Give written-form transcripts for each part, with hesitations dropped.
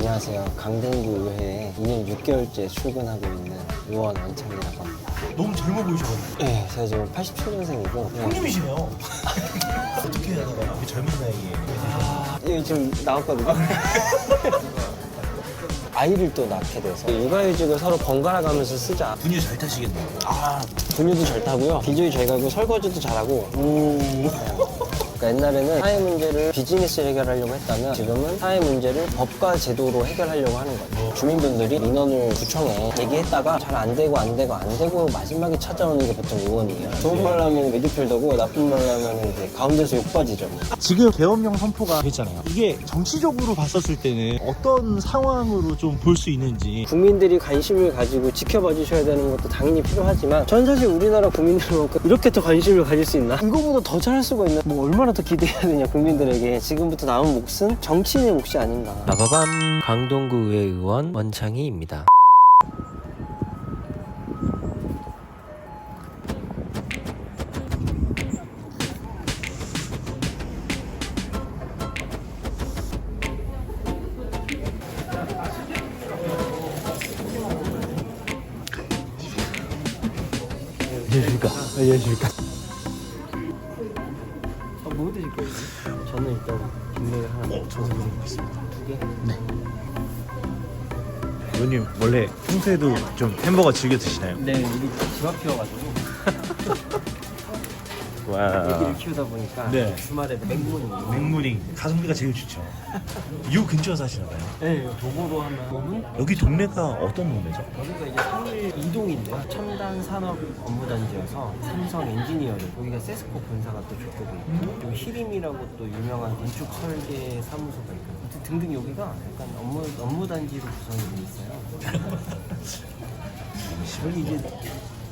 안녕하세요. 강동구 의회에 2년 6개월째 출근하고 있는 의원 원창이라고 합니다. 너무 젊어 보이셔가지고. 네, 제가 지금 87년생이고 형님이시네요. 어떻게 하다가 이렇게 젊은 나이에. 예, 지금 나왔거든요. 아이를 또 낳게 돼서 육아휴직을 서로 번갈아 가면서 쓰자. 분유 잘 타시겠네요. 분유도 잘 타고요. 기저귀 잘 가고 설거지도 잘하고. 그러니까 옛날에는 사회 문제를 비즈니스로 해결하려고 했다면 지금은 사회 문제를 법과 제도로 해결하려고 하는 거예요. 주민분들이 민원을 구청에 얘기했다가 잘 안 되고 마지막에 찾아오는 게 보통 의원이에요. 좋은 말로 하면 미드필더고 나쁜 말로 하면 이제 가운데서 욕 빠지죠. 지금 계엄령 선포가 됐잖아요. 이게 정치적으로 봤었을 때는 어떤 상황으로 좀 볼 수 있는지. 국민들이 관심을 가지고 지켜봐 주셔야 되는 것도 당연히 필요하지만 전 사실 우리나라 국민들만큼 이렇게 더 관심을 가질 수 있나? 이거보다 더 잘할 수가 있나? 뭐 얼마나 더 기대해야 되냐 국민들에게. 지금부터 남은 몫은 정치인의 몫이 아닌가. 빠바밤, 강동구 의회 의원 원창희입니다. 안녕하십니까. 뭐 드실 거예요? 저는 일단 빅맥을 하나. 저도 물어보겠습니다. 2개? 의원님 원래 평소에도 좀 햄버거 즐겨 드시나요? 네, 우리 집 앞이어가지고 애기를 키우다 보니까 네. 주말에 맹문이. 맥무링 가성비가 제일 좋죠. 요 근처 사시나봐요. 네, 도보로 하면 5분? 여기 동네가 어떤 동네죠? 여기가 이제 서울 이동인데요. 첨단 산업 업무단지여서 삼성 엔지니어링, 거기가 세스코 본사가 또 저쪽에 있고, 그리고 히림이라고 또 유명한 건축 설계 사무소가 있고, 등등 여기가 약간 업무단지로 구성이 돼 있어요. 여기 이제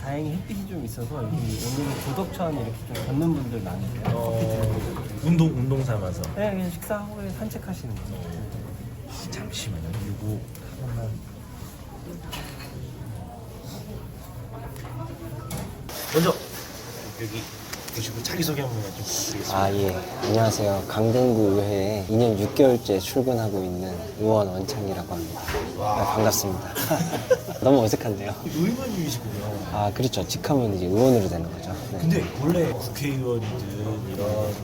다행히 햇빛이 좀 있어서 여기 오늘은 고덕천 이렇게 좀 걷는 분들 많으세요. 운동 삼아서. 네, 그냥 식사하고 산책하시는 거예요. 잠시만요. 이거 하나만. 먼저 여기 보시고 자기소개 한 번만 좀 부탁드리겠습니다. 아, 예. 안녕하세요. 강동구 의회에 2년 6개월째 출근하고 있는 의원 원창이라고 합니다. 아, 반갑습니다. 너무 어색한데요. 의원님이시군요. 아, 그렇죠. 직하면 이제 의원으로 되는 거죠. 네. 근데 원래 국회의원이든 이런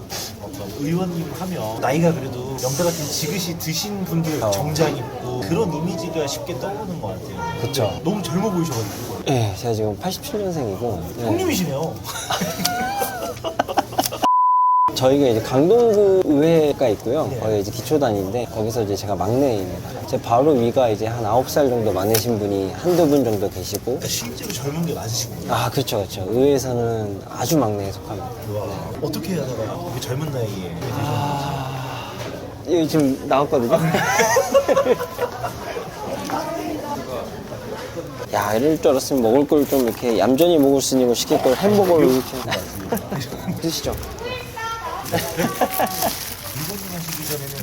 어떤 의원님 하면 나이가 그래도 연배 같은 지긋이 드신 분들 정장 입고 그런 이미지가 쉽게 떠오르는 것 같아요. 그쵸. 근데 너무 젊어 보이셔가지고. 네, 제가 지금 87년생이고. 형님이시네요. 저희가 이제 강동구 의회가 있고요. 거기 이제 기초단인데 거기서 이제 제가 막내입니다. 제 바로 위가 이제 한 9살 정도 많으신 분이 한두 분 정도 계시고. 그러니까 실제로 젊은 게 맞으시군요. 아, 그렇죠, 그렇죠. 의회에서는 아주 막내에 속합니다. 와, 어떻게 하다가 이렇게 젊은 나이에 여기 지금 나왔거든요. 야, 이럴 줄 알았으면 먹을 걸 좀 이렇게 얌전히 먹을 수 있는 거 시킬 걸 햄버거를 이렇게. 드시죠. 의원님 하시기 전에는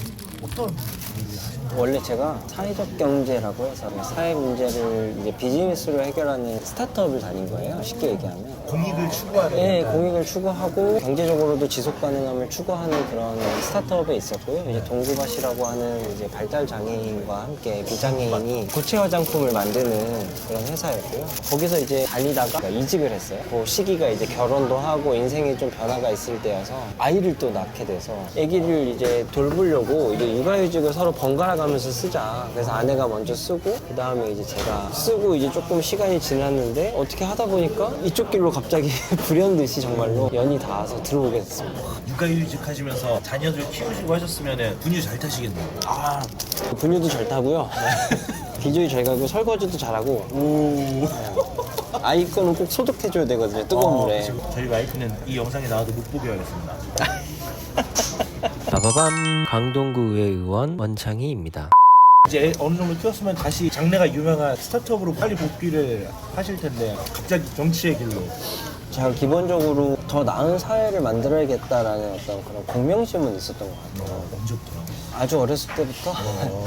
어떤 일을 하셨나요? 원래 제가 사회적 경제라고 해서 사회 문제를 이제 비즈니스로 해결하는 스타트업을 다닌 거예요. 쉽게 얘기하면. 공익을 추구하는. 네, 공익을 추구하고 경제적으로도 지속 가능함을 추구하는 그런 스타트업에 있었고요. 이제 동구밭이라고 하는 이제 발달 장애인과 함께 비장애인이 고체 화장품을 만드는 그런 회사였고요. 거기서 이제 다니다가 이직을 했어요. 그 시기가 이제 결혼도 하고 인생에 좀 변화가 있을 때여서 아이를 또 낳게 돼서 아기를 이제 돌보려고 이제 육아휴직을 서로 번갈아 가면서 쓰자. 그래서 아내가 먼저 쓰고 그 다음에 이제 제가 쓰고 이제 조금 시간이 지났는데 어떻게 하다 보니까 이쪽 길로 갑자기 불현듯이 정말로 연이 닿아서 들어오게 됐습니다. 육아휴직 하시면서 자녀들 키우시고 하셨으면 분유 잘 타시겠네요. 분유도 잘 타고요. 기저귀 잘 가고 설거지도 잘하고. 아이 거는 꼭 소독해줘야 되거든요. 뜨거운 물에. 저희 와이프는 이 영상에 나와도 못 보게 하겠습니다. 빠바밤, 강동구 의회 의원 원창희입니다. 이제 어느 정도 키웠으면 다시 장래가 유명한 스타트업으로 빨리 복귀를 하실 텐데 갑자기 정치의 길로. 제가 기본적으로 더 나은 사회를 만들어야겠다라는 어떤 그런 공명심은 있었던 것 같아요. 언제부터요? 아주 어렸을 때부터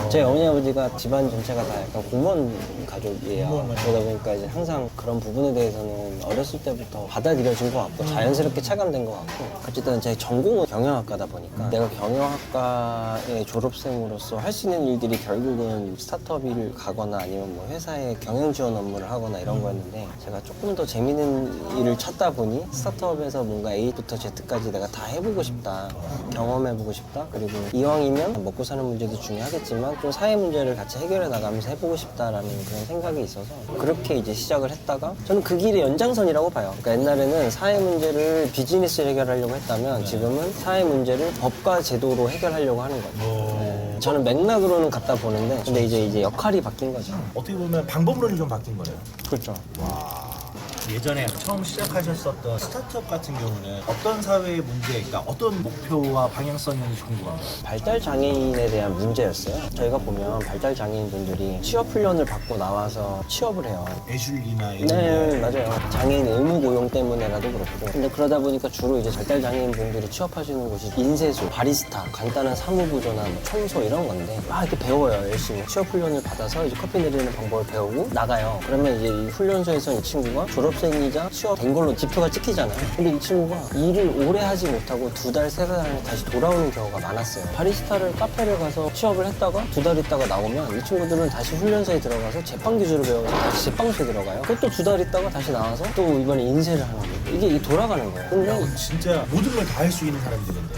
저희 어머니 아버지가 집안 전체가 다 약간 공무원 가족이에요. 공무원 가족. 그러다 보니까 이제 항상 그런 부분에 대해서는 어렸을 때부터 받아들여진 것 같고 자연스럽게 체감된 것 같고 어쨌든 제 전공은 경영학과다 보니까 내가 경영학과의 졸업생으로서 할 수 있는 일들이 결국은 스타트업을 가거나 아니면 뭐 회사의 경영 지원 업무를 하거나 이런 거였는데 제가 조금 더 재밌는 일을 찾다 보니 스타트업에서 뭔가 A부터 Z까지 내가 다 해보고 싶다, 경험해보고 싶다. 그리고 이왕이면 먹고 사는 문제도 중요하겠지만 좀 사회 문제를 같이 해결해 나가면서 해보고 싶다라는 그런 생각이 있어서 그렇게 이제 시작을 했다가 저는 그 길의 연장선이라고 봐요. 그러니까 옛날에는 사회 문제를 비즈니스로 해결하려고 했다면 지금은 사회 문제를 법과 제도로 해결하려고 하는 거죠. 네. 저는 맥락으로는 갖다 보는데 근데 이제 역할이 바뀐 거죠. 어떻게 보면 방법론이 좀 바뀐 거네요. 그렇죠. 예전에 처음 시작하셨었던 스타트업 같은 경우는 어떤 사회의 문제, 그러니까 어떤 목표와 방향성이었는지 궁금합니다. 발달 장애인에 대한 문제였어요. 저희가 보면 발달 장애인 분들이 취업 훈련을 받고 나와서 취업을 해요. 애슐리나 이런 네, 맞아요. 장애인 의무 고용 때문에라도 그렇고. 근데 그러다 보니까 주로 이제 발달 장애인 분들이 취업하시는 곳이 인쇄소, 바리스타, 간단한 사무보조나 뭐 청소 이런 건데 막 이렇게 배워요, 열심히. 취업 훈련을 받아서 이제 커피 내리는 방법을 배우고 나가요. 그러면 이제 이 훈련소에서 이 친구가 졸업생이자 취업된 걸로 지표가 찍히잖아요. 근데 이 친구가 일을 오래 하지 못하고 2달, 3달에 다시 돌아오는 경우가 많았어요. 바리스타를 카페를 가서 취업을 했다가 2달 있다가 나오면 이 친구들은 다시 훈련소에 들어가서 제빵 기술을 배워서 다시 제빵소에 들어가요. 그것도 2달 있다가 다시 나와서 또 이번에 인쇄를 하는 거예요. 이게 돌아가는 거예요. 근데 진짜 모든 걸 다 할 수 있는 사람들인데.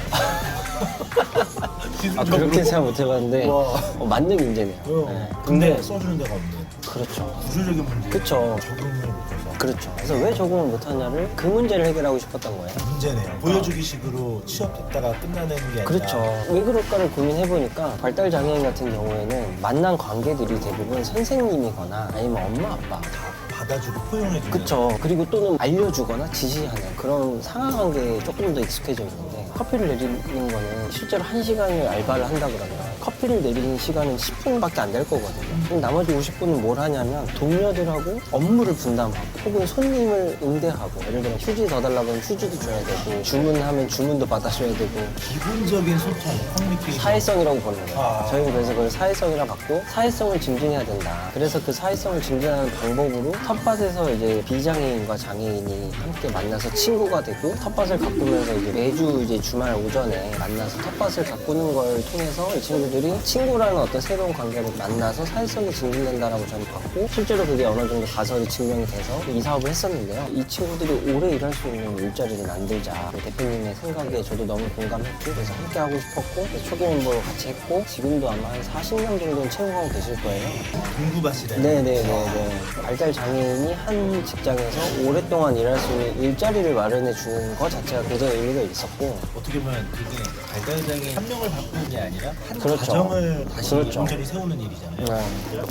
그렇게 생각 못 해봤는데 와. 만능 인재네요. 네. 근데 써주는 데가 없네. 그렇죠. 구조적인 문제. 그쵸. 적응을 못해서. 그렇죠. 그래서 왜 적응을 못하냐를 그 문제를 해결하고 싶었던 거예요. 문제네요. 보여주기 식으로 취업했다가 끝나는 게 아니라. 그렇죠. 왜 그럴까를 고민해보니까 발달 장애인 같은 경우에는 만난 관계들이 대부분 선생님이거나 아니면 엄마 아빠 다 받아주고 포용해주는. 그쵸. 그리고 또는 알려주거나 지시하는 그런 상하관계에 조금 더 익숙해져 있는데 커피를 내리는 거는 실제로 1시간을 알바를 한다 그러면 커피를 내리는 시간은 10분밖에 안 될 거거든요. 그럼 나머지 50분은 뭘 하냐면 동료들하고 업무를 분담하고 혹은 손님을 응대하고 예를 들면 휴지 더 달라고 하면 휴지도 줘야 되고 주문하면 주문도 받아줘야 되고 기본적인 소통, 커뮤니케이션. 사회성이라고 보는 거예요. 아. 저희는 그래서 그걸 사회성이라고 받고 사회성을 증진해야 된다. 그래서 그 사회성을 증진하는 방법으로 텃밭에서 이제 비장애인과 장애인이 함께 만나서 친구가 되고 텃밭을 가꾸면서 이제 매주 이제 주말 오전에 만나서 텃밭을 가꾸는 걸 통해서 이 친구들이 친구라는 어떤 새로운 관계를 만나서 사회성이 증진된다라고 저는 봤고 실제로 그게 어느 정도 가설이 증명이 돼서 이 사업을 했었는데요. 이 친구들이 오래 일할 수 있는 일자리를 만들자. 그 대표님의 생각에 저도 너무 공감했고 그래서 함께 하고 싶었고 초기 홍보를 같이 했고 지금도 아마 한 40명 정도는 채용하고 계실 거예요. 공부밭이래. 네네네네. 발달 장애인이 한 직장에서 오랫동안 일할 수 있는 일자리를 마련해 주는 것 자체가 굉장히 의미가 있었고 어떻게 보면 그게 발달장애인 한 명을 바꾸는 게 아니라 한 그렇죠. 가정을 다시 그렇죠. 온전히 세우는 일이잖아요.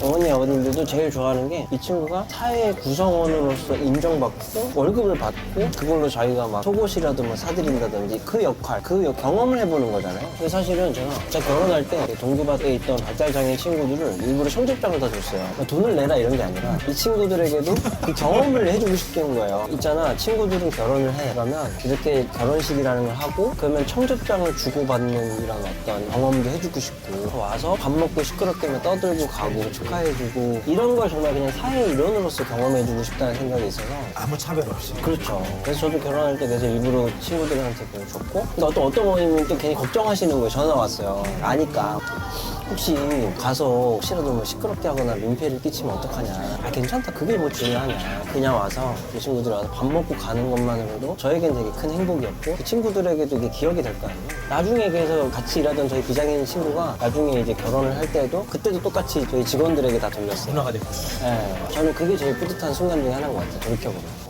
어머니 아버님들도 제일 좋아하는 게 이 친구가 사회 구성원으로서 인정받고 월급을 받고 그걸로 자기가 막 속옷이라도 뭐 사드린다든지 그 역할, 경험을 해보는 거잖아요. 근데 사실은 제가 결혼할 때 동구밭에 있던 발달장애인 친구들을 일부러 청첩장을 다 줬어요. 그러니까 돈을 내라 이런 게 아니라 이 친구들에게도 그 경험을 해주고 싶은 거예요. 있잖아, 친구들은 결혼을 해. 그러면 이렇게 결혼식이라는 걸 하고 그러면 청첩장을 주고받는 이런 어떤 경험도 해주고 싶고 와서 밥 먹고 시끄럽게 막 떠들고 가고 축하해주고 이런 걸 정말 그냥 사회 일원으로서 경험해주고 싶다는 생각이 있어서 아무 차별 없이. 그렇죠. 그래서 저도 결혼할 때 그래서 일부러 친구들한테 그걸 줬고 근데 어떤 어머님은 또 괜히 걱정하시는 거예요. 전화 왔어요. 아니까 혹시 가서 혹시라도 뭐 시끄럽게 하거나 민폐를 끼치면 어떡하냐. 아 괜찮다. 그게 뭐 중요하냐. 그냥 와서 그 친구들 와서 밥 먹고 가는 것만으로도 저에겐 되게 큰 행복이었고 그 친구들에게도 이게 기억이 될 거 아니에요. 나중에 그래서 같이 일하던 저희 비장애인 친구가 나중에 이제 결혼을 할 때도 그때도 똑같이 저희 직원들에게 다 돌렸어요. 문화가 됐구나. 네, 저는 그게 제일 뿌듯한 순간 중에 하나인 것 같아요. 돌이켜보면.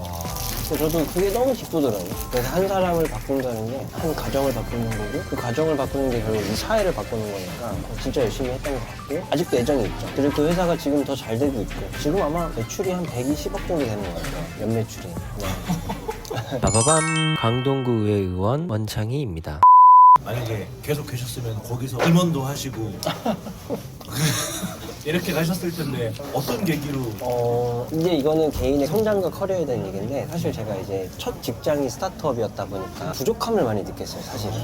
그래서 저도 그게 너무 기쁘더라고요. 그래서 한 사람을 바꾼다는 게 한 가정을 바꾸는 거고 그 가정을 바꾸는 게 결국 이 사회를 바꾸는 거니까 진짜 열심히 했던 것 같고 아직도 애정이 있죠. 그리고 그 회사가 지금 더 잘 되고 있고 지금 아마 매출이 한 120억 정도 되는 것 같아요. 연매출이. 네. 빠바밤 강동구 의원 원창희입니다. 만약에 계속 계셨으면 거기서 임원도 하시고 이렇게 가셨을 텐데 어떤 계기로 이제 이거는 개인의 성장과 커리어에 대한 얘기인데 사실 제가 이제 첫 직장이 스타트업이었다 보니까 부족함을 많이 느꼈어요, 사실은.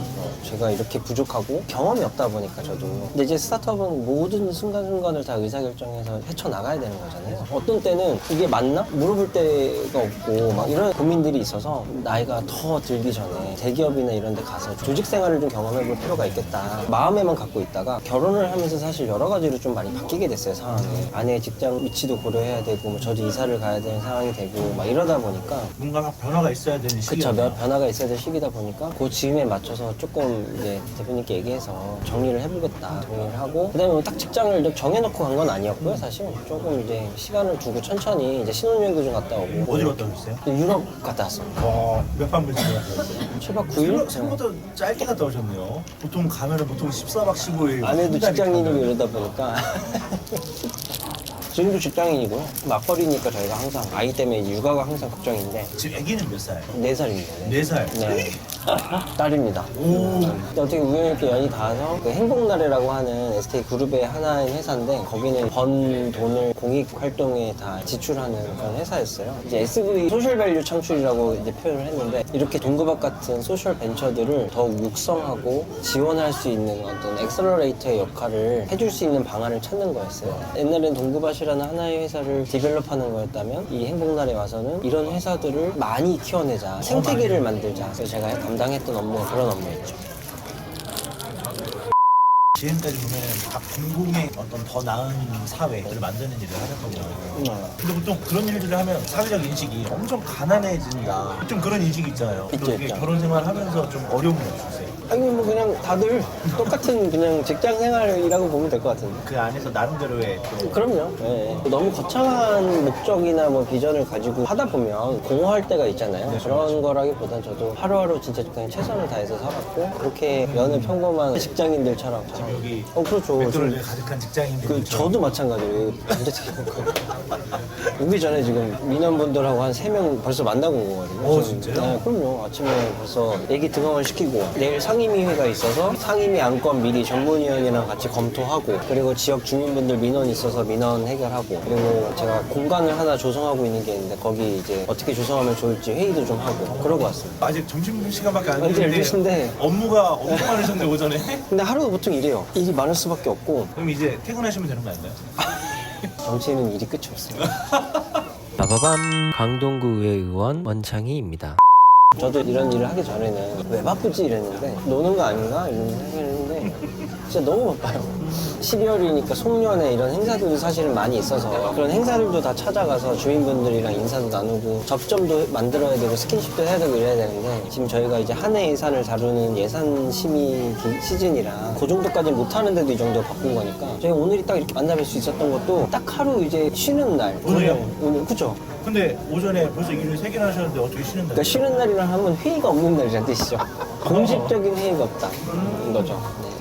제가 이렇게 부족하고 경험이 없다 보니까 저도. 근데 이제 스타트업은 모든 순간순간을 다 의사결정해서 헤쳐나가야 되는 거잖아요. 어떤 때는 이게 맞나? 물어볼 데가 없고 막 이런 고민들이 있어서 나이가 더 들기 전에 대기업이나 이런 데 가서 조직 생활을 좀 경험해 볼 필요가 있겠다. 마음에만 갖고 있다가 결혼을 하면서 사실 여러 가지로 좀 많이 바뀌게 됐어요, 상황이. 아내의 직장 위치도 고려해야 되고 뭐 저도 이사를 가야 되는 상황이 되고 막 이러다 보니까 뭔가 변화가 있어야 되는 그쵸, 시기였나요? 변화가 있어야 될 시기다 보니까 그 즈음에 맞춰서 조금 이제 대표님께 얘기해서 정리를 해보겠다. 정리를 하고 그다음에 딱 직장을 정해놓고 간 건 아니었고요, 사실. 조금 이제 시간을 두고 천천히 이제 신혼여행도 좀 갔다 오고. 어디로 갔다 오셨어요? 유럽 갔다 왔어요. 몇 밤을 갔다 오셨어요? 7박 9일? 생각보다 짧게 갔다 오셨네요. 보통 가면은 보통 14박 15일 아내도 직장인이고 이러다 보니까 지금도 직장인이고요. 맞벌이니까 저희가 항상 아이 때문에 이제 육아가 항상 걱정인데 지금 아기는 몇 살? 4살입니다. 4살? 네. 딸입니다. 근데 어떻게 우연히 이렇게 연이 닿아서 그 행복나래라고 하는 SK그룹의 하나인 회사인데 거기는 번 돈을 공익 활동에 다 지출하는 그런 회사였어요. 이제 SV 소셜밸류 창출이라고 이제 표현을 했는데 이렇게 동급학 같은 소셜 벤처들을 더욱 육성하고 지원할 수 있는 어떤 엑셀러레이터의 역할을 해줄 수 있는 방안을 찾는 거였어요. 옛날엔 동급학이라는 하나의 회사를 디벨롭하는 거였다면 이 행복날에 와서는 이런 회사들을 많이 키워내자, 생태계를 만들자. 그래서 제가 담당했던 업무가 그런 업무였죠. 지금까지 보면 각 공공의 어떤 더 나은 사회를 만드는 일을 하셨거든요. 근데 보통 그런 일들을 하면 사회적 인식이 엄청 가난해진다. 좀 그런 인식이 있잖아요. 있죠, 또 이게 있죠. 결혼 생활 하면서 좀 어려움이 없으세요? 아니 뭐 그냥 다들 똑같은 그냥 직장 생활이라고 보면 될 것 같은데. 그 안에서 나름대로의 또 그럼요. 예. 너무 거창한 목적이나 뭐 비전을 가지고 하다 보면 공허할 때가 있잖아요. 그런 거라기보단 저도 하루하루 진짜 그냥 최선을 다해서 살았고 그렇게 여느 평범한 직장인들처럼. 여기 그렇죠. 맥도날드에 가득한 직장인들 그 저도 마찬가지예요. 남자친구 오기 전에 지금 민원분들하고 한 3명 벌써 만나고 온 거거든요. 진짜요? 네, 그럼요. 아침에 벌써 얘기 등원을 시키고 내일 상임위회가 있어서 상임위 안건 미리 전문위원이랑 같이 검토하고 그리고 지역 주민분들 민원 있어서 민원 해결하고 그리고 제가 공간을 하나 조성하고 있는 게 있는데 거기 이제 어떻게 조성하면 좋을지 회의도 좀 하고 그러고 왔습니다. 아직 점심시간밖에 안 이제 됐는데 12시인데 업무가 엄청 많으셨네 오전에. 근데 하루가 보통 이래요. 일이 많을 수밖에 없고 그럼 이제 퇴근하시면 되는 거 아닌가요? 정치인은 일이 끝이 없어요. 빠바밤 강동구 의원 원창희입니다. 저도 이런 일을 하기 전에는 왜 바쁘지 이랬는데 노는 거 아닌가 이런 생각했는데 진짜 너무 바빠요. 12월이니까 송년회 이런 행사들도 사실은 많이 있어서 그런 행사들도 다 찾아가서 주민분들이랑 인사도 나누고 접점도 만들어야 되고 스킨십도 해야 되고 이래야 되는데 지금 저희가 이제 한 해 예산을 다루는 예산 심의 시즌이라 그 정도까지는 못하는데도 이 정도 바쁜 거니까 저희가 오늘이 딱 이렇게 만나뵐 수 있었던 것도 딱 하루 이제 쉬는 날 오늘이요? 오늘 그쵸? 근데 오전에 벌써 일을 3개나 하셨는데 어떻게 쉬는 날? 그러니까 쉬는 날이랑 하면 회의가 없는 날이란 뜻이죠. 공식적인 회의가 없다. 인 거죠. 네.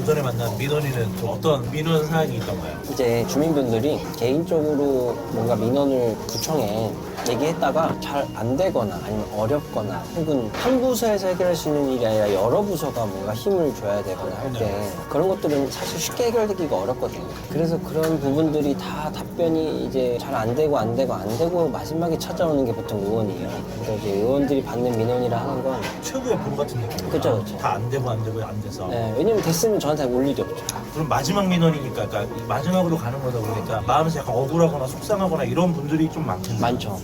오전에 만난 민원인은 또 어떤 민원 사연이 있던가요? 이제 주민분들이 개인적으로 뭔가 민원을 구청에 얘기했다가 잘 안 되거나 아니면 어렵거나 혹은 한 부서에서 해결할 수 있는 일이 아니라 여러 부서가 뭔가 힘을 줘야 되거나 할 때 그런 것들은 사실 쉽게 해결되기가 어렵거든요. 그래서 그런 부분들이 다 답변이 이제 잘 안 되고 마지막에 찾아오는 게 보통 의원이에요. 그러니까 이제 의원들이 받는 민원이라 하는 건 최고의 본 같은 느낌. 그쵸, 그쵸. 다 안 되고 안 돼서. 왜냐면 됐으면 저한테 올 일이 없죠. 그럼 마지막 민원이니까, 그러니까 마지막으로 가는 거다 보니까 마음에서 약간 억울하거나 속상하거나 이런 분들이 좀 많겠네요. 많죠.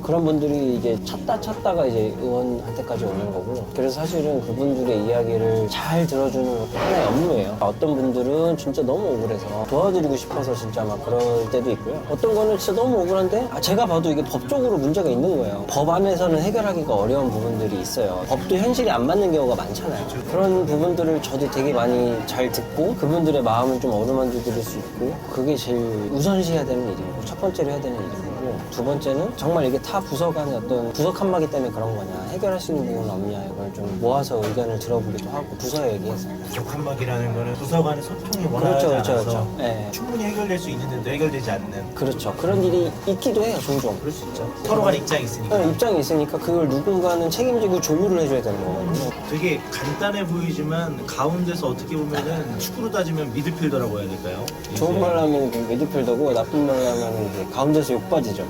그런 분들이 이제 찾다가 이제 의원한테까지 오는 거고 그래서 사실은 그분들의 이야기를 잘 들어주는 것도 하나의 업무예요. 어떤 분들은 진짜 너무 억울해서 도와드리고 싶어서 진짜 막 그럴 때도 있고요. 어떤 거는 진짜 너무 억울한데 제가 봐도 이게 법적으로 문제가 있는 거예요. 법 안에서는 해결하기가 어려운 부분들이 있어요. 법도 현실이 안 맞는 경우가 많잖아요. 그런 부분들을 저도 되게 많이 잘 듣고 그분들의 마음을 좀 어루만져 드릴 수 있고 그게 제일 우선시해야 되는 일이고 첫 번째로 해야 되는 일이고 두 번째는 정말 이게 이게 타 부서 간의 어떤 부서 칸막이 때문에 그런 거냐, 해결할 수 있는 부분은 없냐, 이걸 좀 모아서 의견을 들어보기도 하고 부서에 얘기해서. 족한막이라는 거는 부서 간의 소통이 원활하지 그렇죠, 않아서 그렇죠. 네. 충분히 해결될 수 있는데도 해결되지 않는 그렇죠. 그런 일이 있기도 해요, 종종. 그럴 수 있죠. 서로 간의 입장이 있으니까. 네, 입장이 있으니까 그걸 누군가는 책임지고 조율을 해줘야 되는 거거든요. 되게 간단해 보이지만 가운데서 어떻게 보면은 축구로 따지면 미드필더라고 해야 될까요? 좋은 말로 하면 미드필더고 나쁜 말로 하면 이제 가운데서 욕받이죠.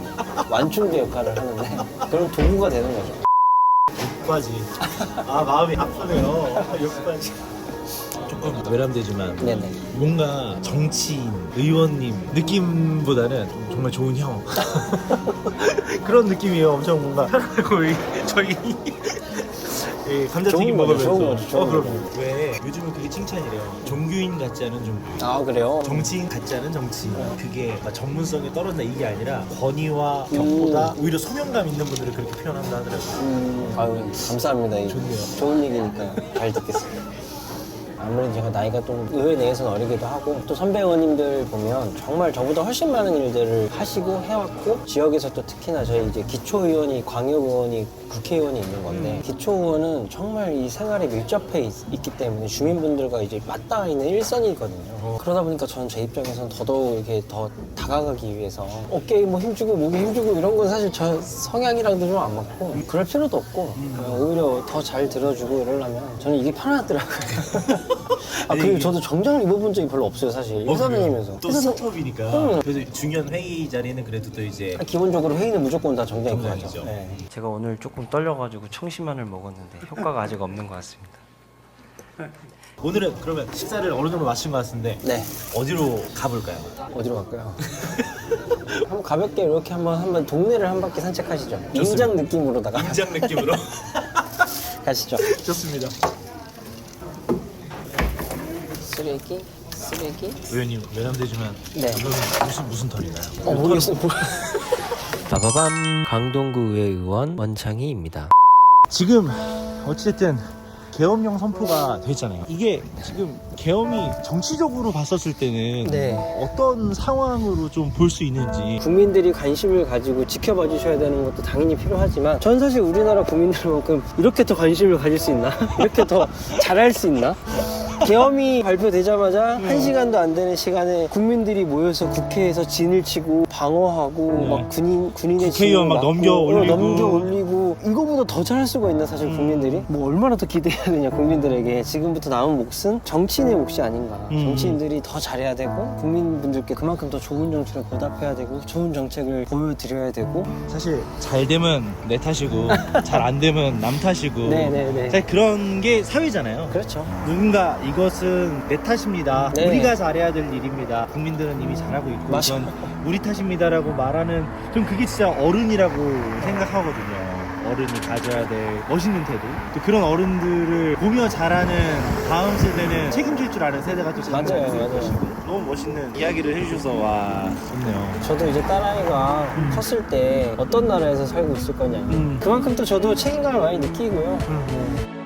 완충제 역할을 하는데 그런 도구가 되는 거죠. 욕바지. 아 마음이 아프네요. 욕바지. 조금 외람되지만 네네. 뭔가 정치인, 의원님 느낌보다는 정말 좋은 형 그런 느낌이에요. 엄청 뭔가 편하고 저희 예, 감자튀김 좋은 거죠, 먹으면서 좋은 거죠, 좋은 그럼 거죠. 왜 요즘은 그게 칭찬이래요. 종교인 같지 않은 종교인, 아 그래요? 정치인 같지 않은 정치인. 그게 막 전문성에 떨어진다 이게 아니라 권위와 격보다 오히려 소명감 있는 분들을 그렇게 표현한다 하더라고요. 아유 감사합니다. 이거 좋네요. 좋은 얘기니까 잘 듣겠습니다. 아무래도 제가 나이가 좀 의회 내에서는 어리기도 하고 또 선배 의원님들 보면 정말 저보다 훨씬 많은 일들을 하시고 해왔고 지역에서 또 특히나 저희 이제 기초의원이 광역의원이 국회의원이 있는 건데 기초의원은 정말 이 생활에 밀접해 있기 때문에 주민분들과 이제 맞닿아 있는 일선이거든요. 그러다 보니까 저는 제 입장에서는 더더욱 이렇게 더 다가가기 위해서 어깨에 뭐 힘주고 목에 힘주고 이런 건 사실 저 성향이랑도 좀 안 맞고 그럴 필요도 없고 오히려 더 잘 들어주고 이러려면 저는 이게 편하더라고요. 아 그리고 저도 정장을 입어본 적이 별로 없어요 사실 회사 다니면서. 또 회사 스타트업이니까. 그래서 중요한 회의 자리는 그래도 또 이제 기본적으로 회의는 무조건 다 정장 입고 하죠. 정장이죠. 네. 제가 오늘 조금 떨려가지고 청심환을 먹었는데 효과가 아직 없는 것 같습니다. 오늘은 그러면 식사를 어느 정도 마친 것 같은데 네. 어디로 가볼까요? 어디로 갈까요? 한번 가볍게 이렇게 한번 동네를 한 바퀴 산책하시죠. 임장 느낌으로다가 임장 느낌으로 가시죠. 좋습니다. 쓰레기. 의원님 외람되지만 네. 이거는 무슨 털인가요? 모르겠어요. 빠바밤 강동구 의회의원 원창희입니다. 지금 어찌됐든 계엄령 선포가 됐잖아요. 이게 지금 계엄이 정치적으로 봤었을 때는 네. 어떤 상황으로 좀 볼 수 있는지. 국민들이 관심을 가지고 지켜봐 주셔야 되는 것도 당연히 필요하지만 전 사실 우리나라 국민들만큼 이렇게 더 관심을 가질 수 있나? 이렇게 더 잘할 수 있나? 계엄이 발표되자마자 1시간도 안 되는 시간에 국민들이 모여서 국회에서 진을 치고 방어하고 막 군인의 국회의원 막 넘겨 올리고. 이거보다 더 잘할 수가 있나 사실 국민들이? 뭐 얼마나 더 기대해야 되냐 국민들에게. 지금부터 남은 몫은 정치인의 몫이 아닌가. 정치인들이 더 잘해야 되고 국민분들께 그만큼 더 좋은 정책을 보답해야 되고 좋은 정책을 보여드려야 되고. 사실 잘 되면 내 탓이고 잘 안 되면 남 탓이고. 네네네. 사실 그런 게 사회잖아요. 그렇죠. 누군가 이것은 내 탓입니다. 네. 우리가 잘해야 될 일입니다. 국민들은 이미 잘하고 있고 맞아. 이건 우리 탓입니다라고 말하는 좀 그게 진짜 어른이라고 생각하거든요. 어른이 가져야 될 멋있는 태도. 또 그런 어른들을 보며 자라는 다음 세대는 책임질 줄 아는 세대가 또 맞아요, 있을 맞아요. 것이고. 너무 멋있는 이야기를 해주셔서 와 좋네요. 저도 이제 딸아이가 컸을 때 어떤 나라에서 살고 있을 거냐. 그만큼 또 저도 책임감을 많이 느끼고요. 네.